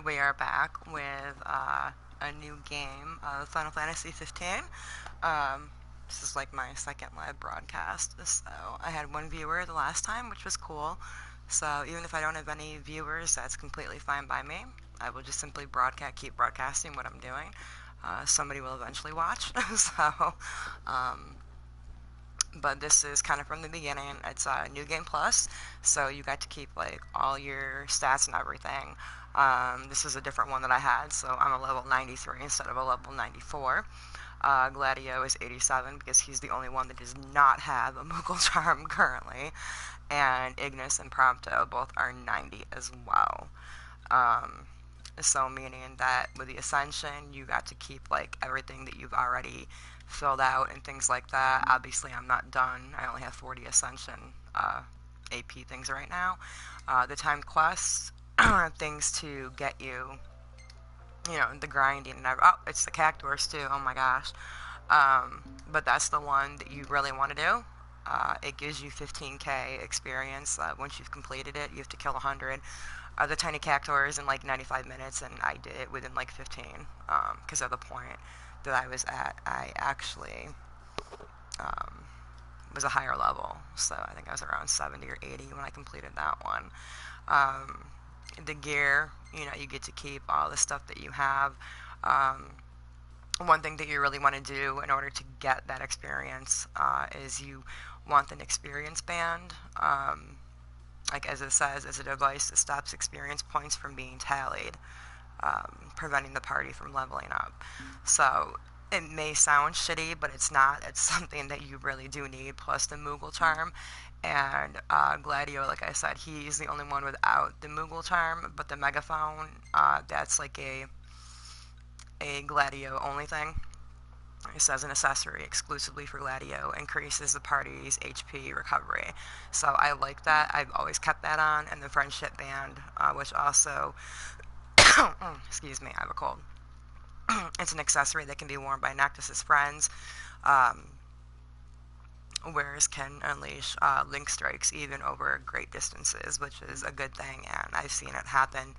we are back with a new game of Final Fantasy 15. Um, this is like my second live broadcast, so I had one viewer the last time, which was cool. So even if I don't have any viewers, that's completely fine by me. I will just simply keep broadcasting what I'm doing. Somebody will eventually watch. so, um, but this is kind of from the beginning. It's a new game plus, so you got to keep like all your stats and everything. This is a different one that I had, so I'm a level 93 instead of a level 94. Gladio is 87 because he's the only one that does not have a Moogle Charm currently, and Ignis and Prompto both are 90 as well. Um, so meaning that with the Ascension, you got to keep like everything that you've already filled out and things like that. Obviously, I'm not done. I only have 40 Ascension AP things right now. The timed quests are things to get you, the grinding and everything. Oh, it's the cactuars too. Oh my gosh. But that's the one that you really want to do. It gives you 15k experience. Once you've completed it, you have to kill 100 the tiny cactuars in like 95 minutes, and I did it within like 15 because of the point that I was at. I actually was a higher level, so I think I was around 70 or 80 when I completed that one. The gear, you get to keep all the stuff that you have. One thing that you really want to do in order to get that experience is you want an experience band. Like as it says, as a device that stops experience points from being tallied, preventing the party from leveling up. So it may sound shitty, but it's not. It's something that you really do need, plus the Moogle Charm. And Gladio, like I said, he's the only one without the Moogle Charm, but the Megaphone, that's like a Gladio only thing. It says an accessory exclusively for Gladio increases the party's HP recovery. So I like that. I've always kept that on. And the Friendship Band, which also, excuse me, I have a cold. It's an accessory that can be worn by Noctis's friends. Wearers can unleash link strikes even over great distances, which is a good thing. And I've seen it happen,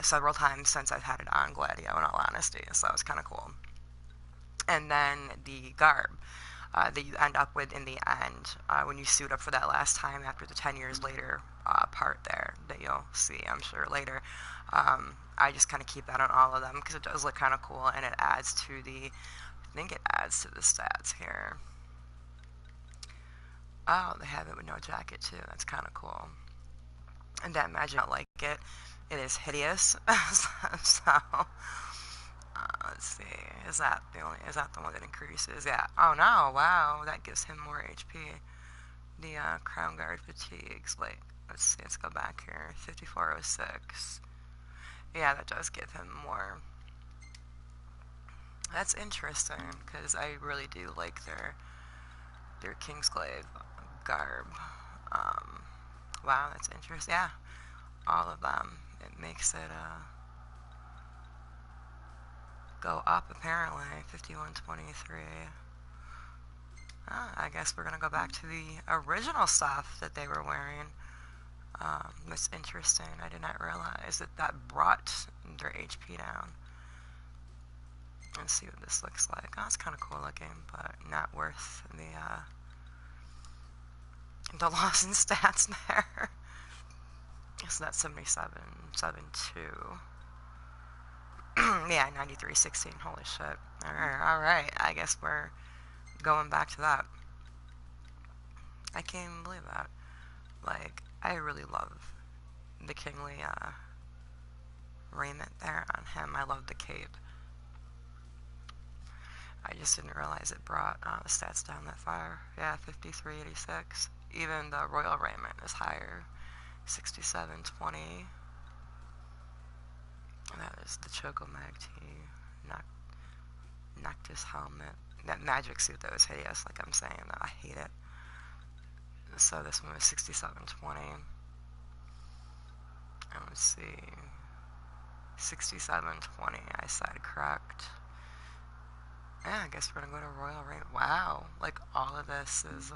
several times since I've had it on Gladio, in all honesty. So it's kind of cool. And then the garb that you end up with in the end when you suit up for that last time after the 10 years later part there that you'll see, I'm sure, later. I just kind of keep that on all of them because it does look kind of cool, and it adds to the stats here. Oh, they have it with no jacket too. That's kind of cool. And that magic, I don't like it. It is hideous. so let's see. Is that the one that increases? Yeah. Oh no! Wow, that gives him more HP. The Crown Guard fatigues. Like, let's see. Let's go back here. 5406. Yeah, that does give him more. That's interesting because I really do like their Kingsglaive garb. Wow, that's interesting. Yeah, all of them. It makes it go up apparently. 5123. I guess we're gonna go back to the original stuff that they were wearing. That's interesting. I did not realize that brought their HP down. Let's see what this looks like. Oh, it's kind of cool looking, but not worth the loss in stats there. So that's 77.72. Yeah, 93.16. Holy shit. Alright. I guess we're going back to that. I can't even believe that. Like, I really love the kingly raiment there on him. I love the cape. I just didn't realize it brought the stats down that far. Yeah, 53.86. Even the royal raiment is higher. 67.20. That is the Chocomag tee. Noctis helmet. That magic suit though is hideous, like I'm saying, though. I hate it. So this one was 67.20. And let's see. 67.20. I said correct. Yeah, I guess we're gonna go to Royal Rain. Wow, like all of this is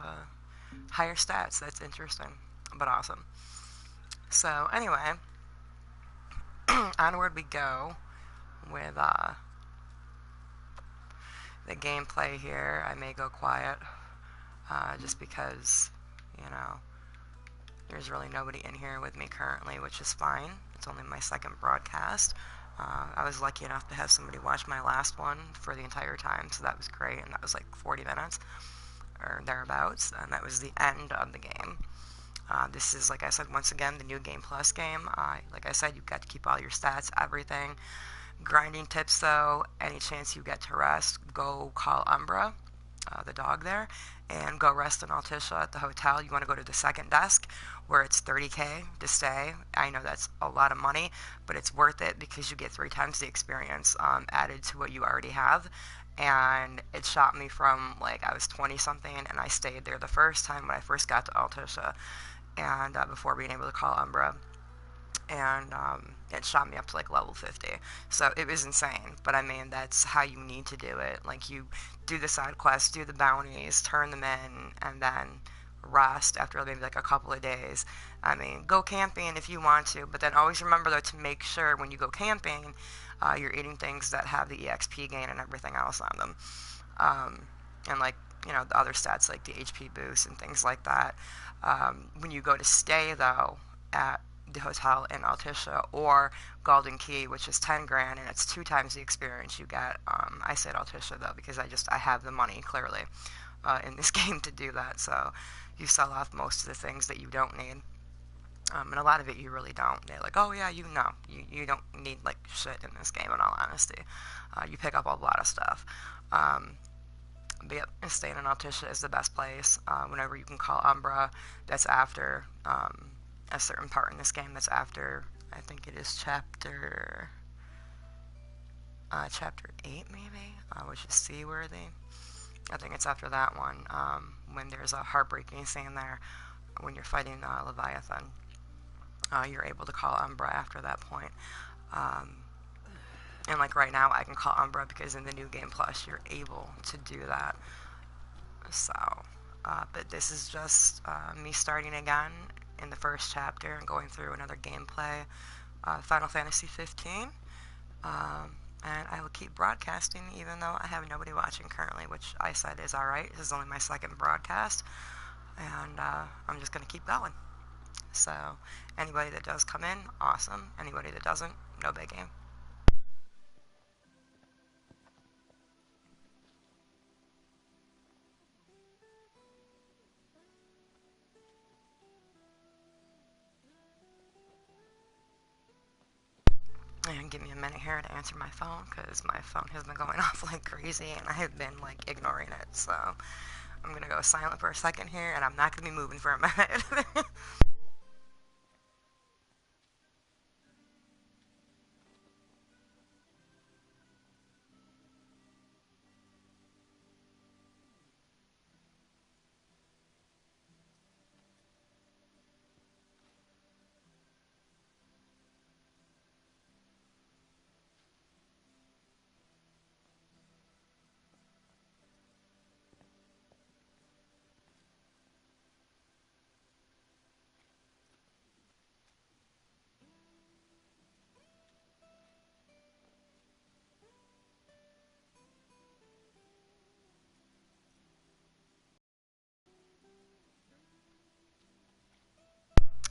higher stats. That's interesting, but awesome. So anyway, Onward we go with the gameplay here. I may go quiet just because, you know, there's really nobody in here with me currently, which is fine. It's only my second broadcast. I was lucky enough to have somebody watch my last one for the entire time, so that was great, and that was like 40 minutes or thereabouts, and that was the end of the game. This is, like I said, once again, the new Game Plus game. Like I said, you've got to keep all your stats, everything. Grinding tips, though, any chance you get to rest, go call Umbra, the dog there, and go rest in Altisha at the hotel. You want to go to the second desk where it's 30k to stay. I know that's a lot of money, but it's worth it because you get 3 times the experience added to what you already have. And it shot me from, like, I was 20 something and I stayed there the first time when I first got to Altisha, and before being able to call Umbra, and it shot me up to like level 50. So it was insane. But I mean, that's how you need to do it. Like, you do the side quests, do the bounties, turn them in, and then rest after maybe like a couple of days. I mean, go camping if you want to, but then always remember though to make sure when you go camping, you're eating things that have the EXP gain and everything else on them. And like, you know, the other stats like the HP boost and things like that. When you go to stay though at the hotel in Altisha or Golden Key, which is 10 grand, and it's 2 times the experience you get. I said Altisha though because I have the money clearly in this game to do that. So you sell off most of the things that you don't need. And a lot of it you really don't. They're like, oh yeah, you don't need like shit in this game. In all honesty, you pick up a lot of stuff. But yep, staying in Altisha is the best place. Whenever you can call Umbra, that's after a certain part in this game. That's after, I think it is chapter 8 maybe, which is seaworthy. I think it's after that one, when there's a heartbreaking scene there when you're fighting Leviathan. You're able to call Umbra after that point. And like right now, I can call Umbra because in the new Game Plus, you're able to do that. So, but this is just me starting again in the first chapter and going through another gameplay, Final Fantasy 15. And I will keep broadcasting even though I have nobody watching currently, which I said is alright. This is only my second broadcast, and I'm just going to keep going. So, anybody that does come in, awesome. Anybody that doesn't, no big game. And give me a minute here to answer my phone because my phone has been going off like crazy and I have been like ignoring it. So I'm going to go silent for a second here and I'm not going to be moving for a minute.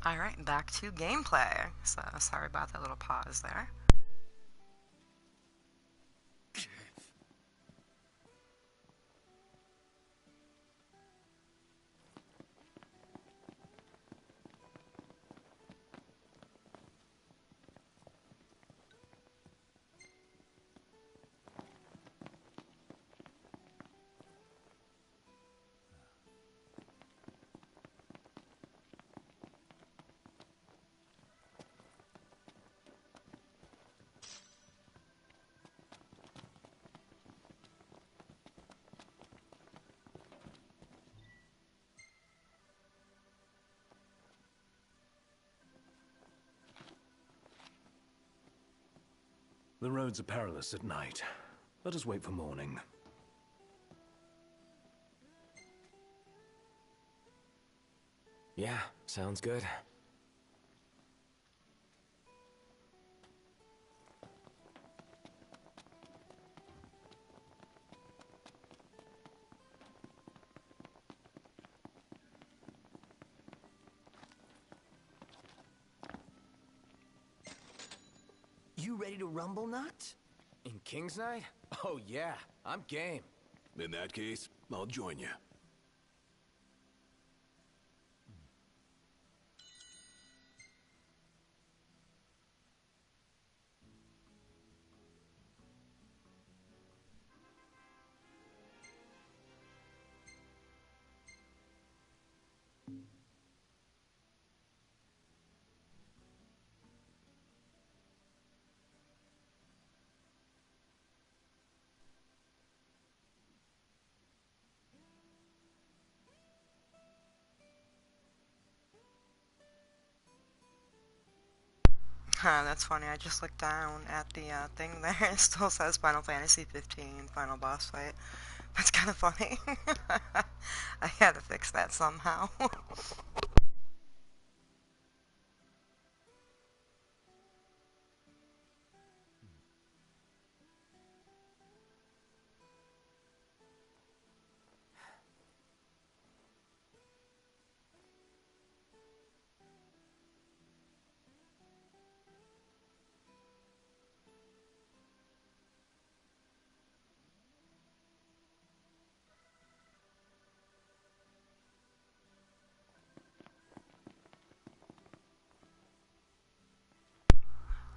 Alright, back to gameplay. So sorry about that little pause there. The roads are perilous at night. Let us wait for morning. Yeah, sounds good. You ready to rumble, Nut? In King's Night? Oh yeah, I'm game. In that case, I'll join you. Huh, that's funny. I just looked down at the thing there. It still says Final Fantasy 15 Final Boss Fight. That's kind of funny. I had to fix that somehow.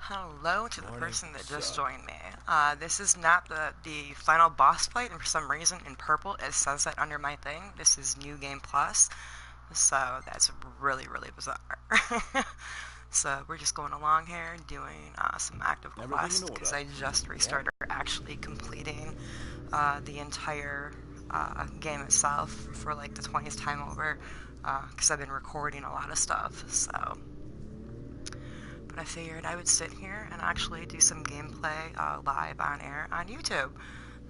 Hello to the person that just joined me. This is not the final boss fight, and for some reason in purple it says that under my thing. This is New Game Plus, so that's really, really bizarre. So we're just going along here doing some active quests because I just restarted actually completing the entire game itself for like the 20th time over because I've been recording a lot of stuff, so. But I figured I would sit here and actually do some gameplay live on air on YouTube.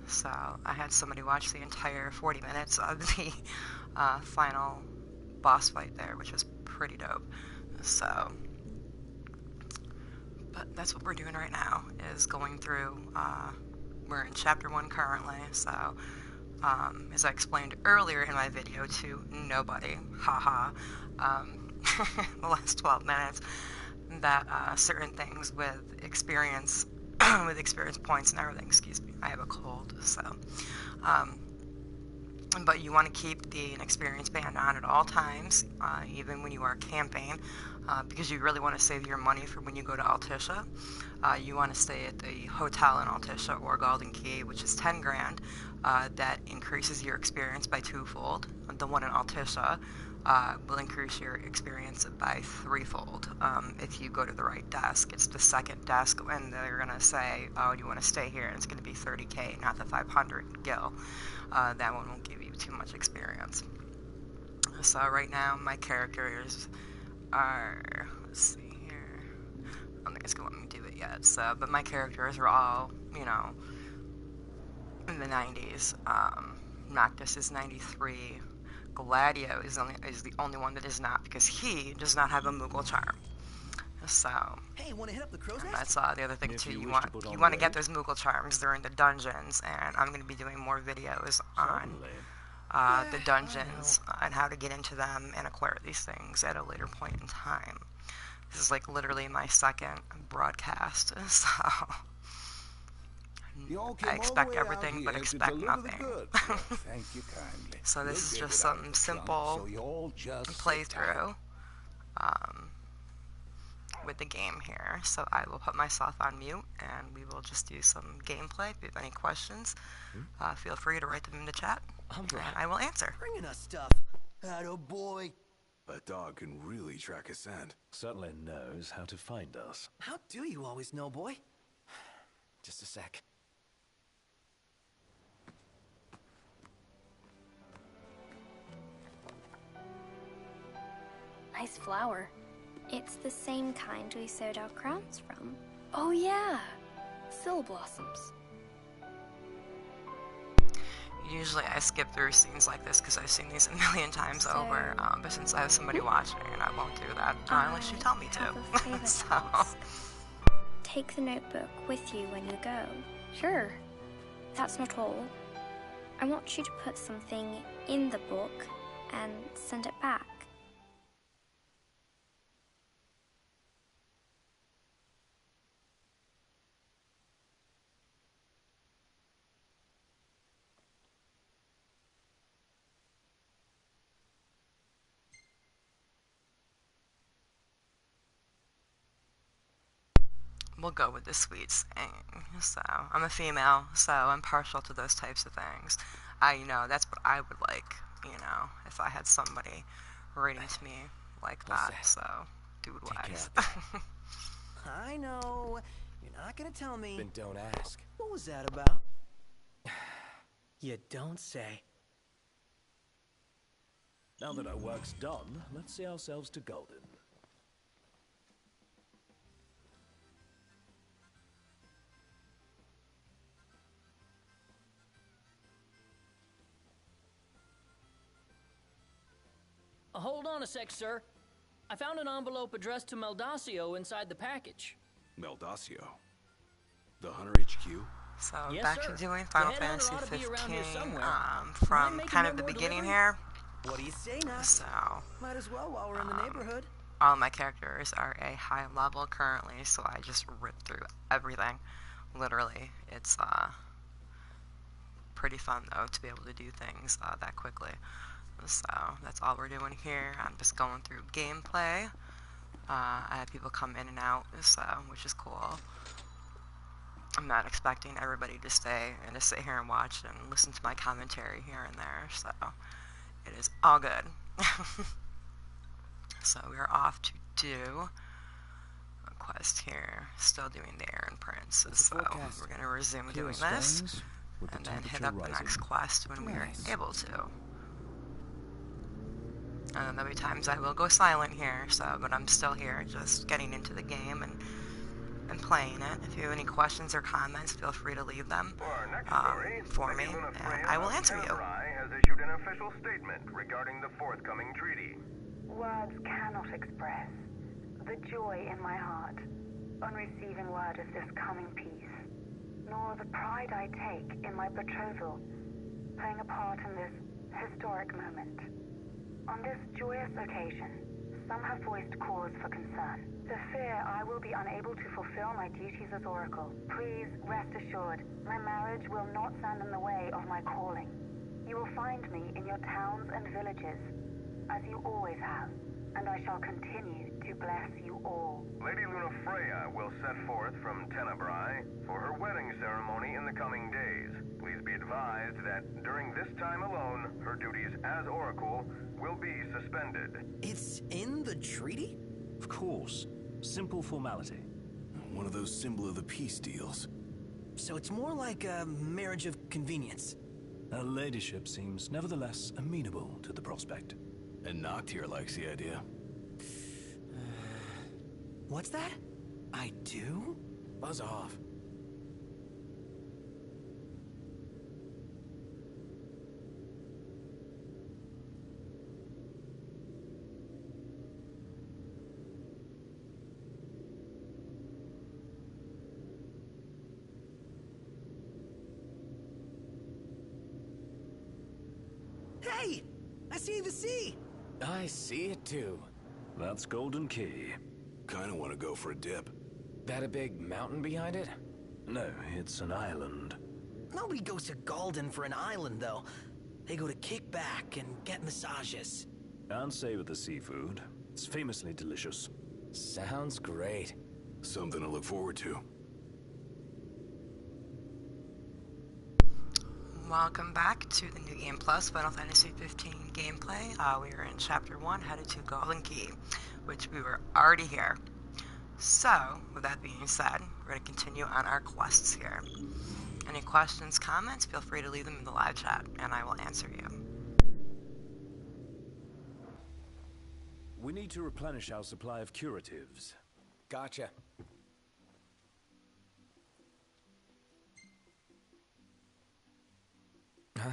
So I had somebody watch the entire 40 minutes of the final boss fight there, which was pretty dope. So, but that's what we're doing right now, is going through, we're in chapter 1 currently, so as I explained earlier in my video to nobody, haha, the last 12 minutes, that certain things with experience, with experience points and everything, excuse me, I have a cold, so, but you want to keep the experience band on at all times, even when you are camping, because you really want to save your money for when you go to Altisha. You want to stay at the hotel in Altisha or Golden Key, which is 10 grand. That increases your experience by twofold. The one in Altisha will increase your experience by threefold. If you go to the right desk, it's the second desk, and they're going to say, oh, you want to stay here, and it's going to be 30k, not the 500 gil. That one won't give you too much experience. So right now, my characters are, let's see here, I don't think it's going to let me do it yet, so, but my characters are all, you know, in the 90s. Noctis is 93. Gladio is the only one that is not, because he does not have a Moogle charm. So, Hey, want to hit up the crow's nest? that's the other thing too. You want to get those Moogle charms during the dungeons, and I'm going to be doing more videos on the dungeons and how to get into them and acquire these things at a later point in time. This is like literally my second broadcast, so I expect everything but expect nothing. Thank you kindly. So this is just some simple playthrough with the game here. So I will put myself on mute and we will just do some gameplay. If you have any questions, feel free to write them in the chat and I will answer. Bringing us stuff. Atta boy. That dog can really track a scent. Certainly knows how to find us. How do you always know, boy? Just a sec. Nice flower. It's the same kind we sewed our crowns from. Oh yeah, Syl blossoms. Usually I skip through scenes like this because I've seen these a million times over, but since I have somebody watching, I won't do that unless you tell me to. So. Take the notebook with you when you go. Sure. That's not all. I want you to put something in the book and send it back. we'll go with the sweet saying. So I'm a female, so I'm partial to those types of things. That's what I would like, if I had somebody reading to me like that. So, dude-wise. I know. You're not gonna tell me. Then don't ask. What was that about? You don't say. Now that our work's done, let's see ourselves to Golden. Hold on a sec, sir. I found an envelope addressed to Meldacio inside the package. Meldacio? The Hunter HQ? So Yes, back sir. to doing Final The Fantasy headhunter ought to be around 15 here somewhere. from Mind kind making of the one more beginning delivery? here. What do you say, Knox? So Might as well while we're in the neighborhood. all my characters are a high level currently, so I just rip through everything. Literally, it's pretty fun though to be able to do things that quickly. So that's all we're doing here. I'm just going through gameplay. I have people come in and out, so which is cool. I'm not expecting everybody to stay and to sit here and watch and listen to my commentary here and there, so it is all good. So we are off to do a quest here. Still doing the Aaron Prince, so we're going to resume Clear doing this skies, with the and then hit temperature up the rising. next quest when we are able to. And then there'll be times I will go silent here, but I'm still here just getting into the game and playing it. If you have any questions or comments, feel free to leave them for me, and I will answer you. Has issued an official statement regarding the forthcoming treaty. Words cannot express the joy in my heart on receiving word of this coming peace, nor the pride I take in my betrothal playing a part in this historic moment. On this joyous occasion, some have voiced cause for concern. The fear I will be unable to fulfill my duties as Oracle. Please rest assured, my marriage will not stand in the way of my calling. You will find me in your towns and villages, as you always have, and I shall continue to bless you all. Lady Luna Freya will set forth from Tenebrae for her wedding ceremony in the coming days. Please be advised that during this time alone, her duties as Oracle will be suspended. It's in the treaty? Of course. Simple formality. One of those symbol of the peace deals. So it's more like a marriage of convenience. Her ladyship seems nevertheless amenable to the prospect. And Noctier likes the idea. What's that? I do? Buzz off. Hey! I see the sea! I see it too. That's Golden Key. Kinda wanna go for a dip. That a big mountain behind it? No, it's an island. Nobody goes to Golden for an island, though. They go to kick back and get massages. And savor the seafood. It's famously delicious. Sounds great. Something to look forward to. Welcome back to the New Game Plus Final Fantasy 15 gameplay. We are in Chapter 1, headed to Golden Key, which we were already here. So, with that being said, we're going to continue on our quests here. Any questions, comments, feel free to leave them in the live chat, and I will answer you. We need to replenish our supply of curatives. Gotcha. Huh?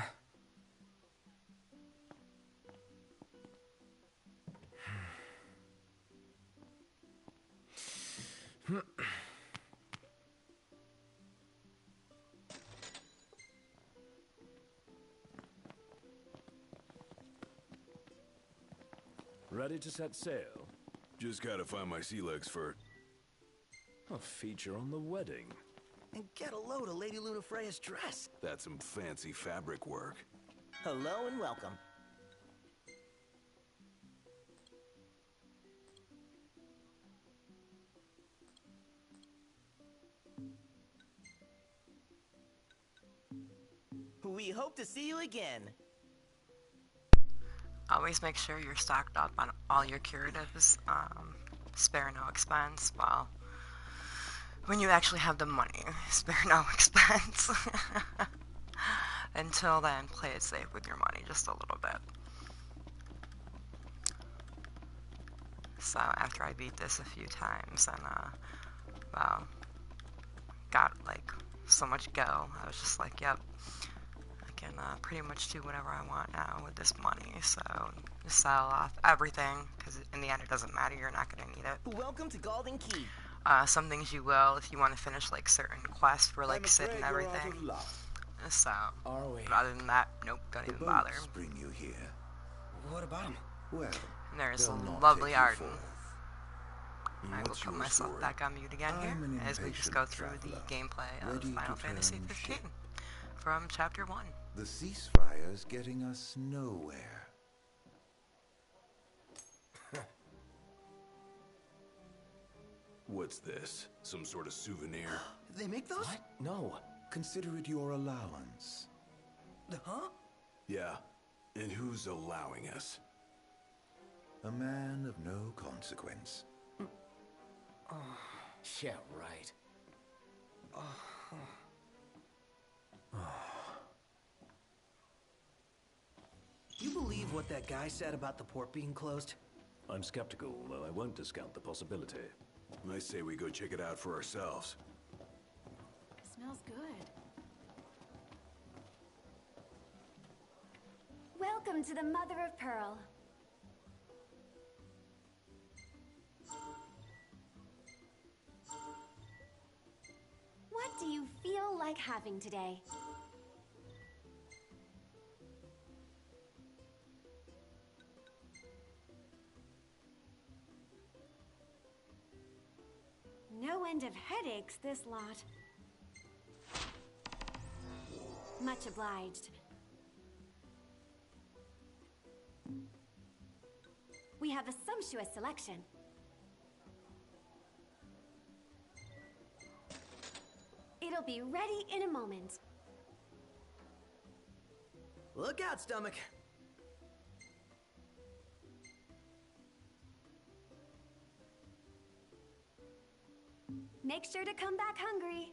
Ready to set sail? Just gotta find my sea legs first. A feature on the wedding. And get a load of Lady Luna Freya's dress. That's some fancy fabric work. Hello and welcome. We hope to see you again. Always make sure you're stocked up on all your curatives. Spare no expense. Well, when you actually have the money, spare no expense. Until then, play it safe with your money just a little bit. So after I beat this a few times and well, got like so much go, I was just like, yep, I can pretty much do whatever I want now with this money. So just sell off everything, because in the end it doesn't matter, you're not going to need it. Welcome to Golden Key. Some things you will if you want to finish like certain quests for like Sid and everything. So, but other than that, nope, don't even bother. Bring you here. What about him? Well, And there's they'll not lovely take you Arden. forth. I will put myself back on mute again here I'm an as we just impatient go through traveler, the gameplay of ready Final to Fantasy turn 15 ship. from Chapter 1. The ceasefire's getting us nowhere. What's this? Some sort of souvenir? They make those? What? No. Consider it your allowance. Huh? Yeah. And who's allowing us? A man of no consequence. Yeah, right. Do you believe what that guy said about the port being closed? I'm skeptical, though I won't discount the possibility. I say we go check it out for ourselves. Smells good. Welcome to the Mother of Pearl. What do you feel like having today? No end of headaches, this lot. Much obliged. We have a sumptuous selection. It'll be ready in a moment. Look out, stomach. Make sure to come back hungry.